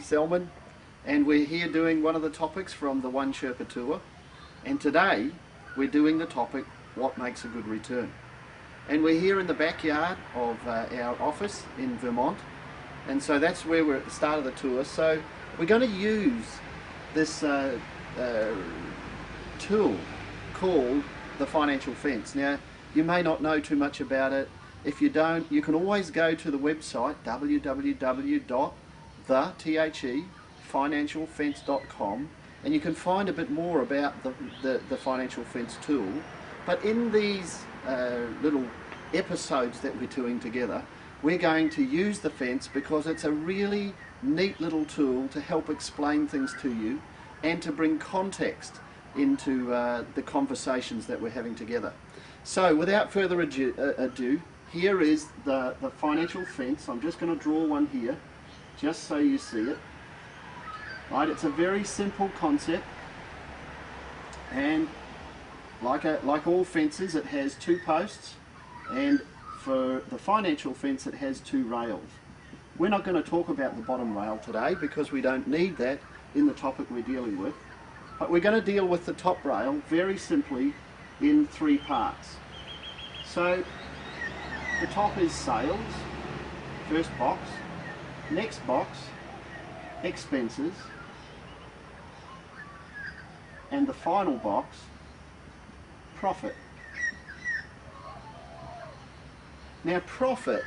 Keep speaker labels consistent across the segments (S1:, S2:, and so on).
S1: Selman, and we're here doing one of the topics from the One Sherpa tour. And today we're doing the topic, what makes a good return? And we're here in the backyard of our office in Vermont, and so that's where we're at the start of the tour. So we're going to use this tool called the financial fence. Now, you may not know too much about it. If you don't, you can always go to the website www.thefinancialfence.com, and you can find a bit more about the financial fence tool. But in these little episodes that we're doing together, we're going to use the fence because it's a really neat little tool to help explain things to you and to bring context into the conversations that we're having together. So without further ado, here is the financial fence. I'm just going to draw one here just so you see it. Right, it's a very simple concept, and like all fences, it has two posts, and for the financial fence it has two rails. We're not going to talk about the bottom rail today because we don't need that in the topic we're dealing with, but we're going to deal with the top rail very simply in three parts. So the top is sales, first box, next box, expenses, and the final box, profit. Now, profit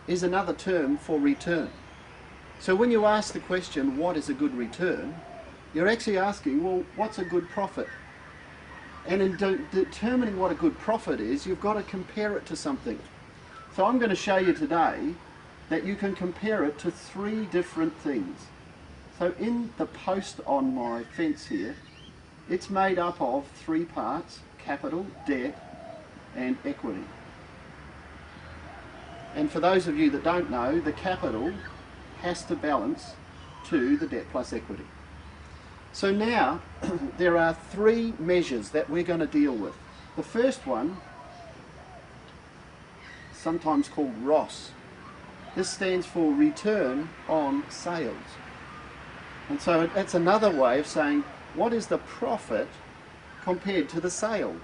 S1: is another term for return. So when you ask the question, what is a good return, you're actually asking, well, what's a good profit? And in determining what a good profit is, you've got to compare it to something. So I'm going to show you today that you can compare it to three different things. So in the post on my fence here, it's made up of three parts: capital, debt, and equity. And for those of you that don't know, the capital has to balance to the debt plus equity. So now there are three measures that we're going to deal with. The first one, sometimes called ROS. This stands for return on sales. And so that's another way of saying, what is the profit compared to the sales?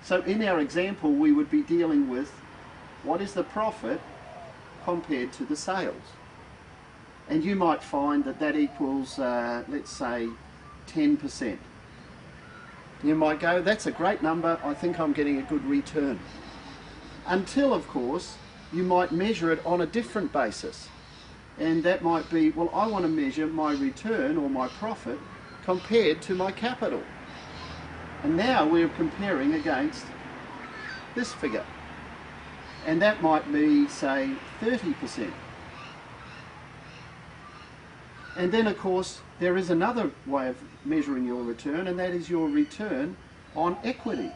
S1: So in our example, we would be dealing with what is the profit compared to the sales. And you might find that that equals, let's say, 10%. You might go, that's a great number, I think I'm getting a good return. Until, of course, you might measure it on a different basis. And that might be, well, I want to measure my return or my profit compared to my capital. And now we're comparing against this figure. And that might be, say, 30%. And then, of course, there is another way of measuring your return, and that is your return on equity.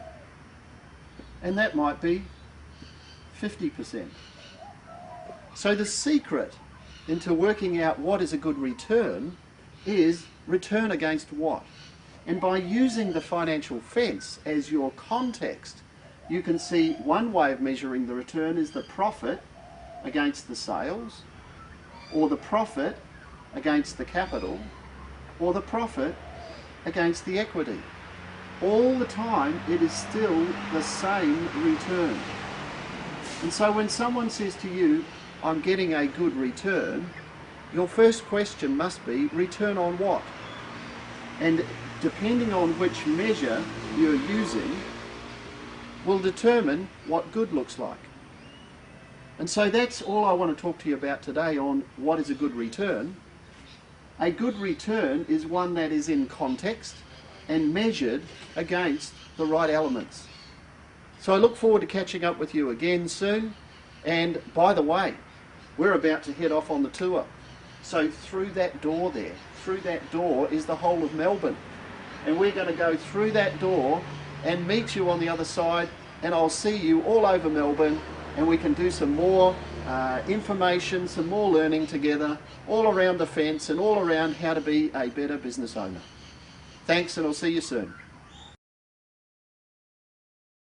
S1: And that might be 50%. So the secret into working out what is a good return is return against what? And by using the financial fence as your context, you can see one way of measuring the return is the profit against the sales, or the profit against the capital, or the profit against the equity. All the time it is still the same return. And so when someone says to you, I'm getting a good return, your first question must be, return on what? And depending on which measure you're using will determine what good looks like. And so that's all I want to talk to you about today on what is a good return. A good return is one that is in context and measured against the right elements. So I look forward to catching up with you again soon. And by the way, we're about to head off on the tour. So through that door there, through that door is the whole of Melbourne. And we're going to go through that door and meet you on the other side, and I'll see you all over Melbourne, and we can do some more information, some more learning together, all around the fence and all around how to be a better business owner. Thanks, and I'll see you soon.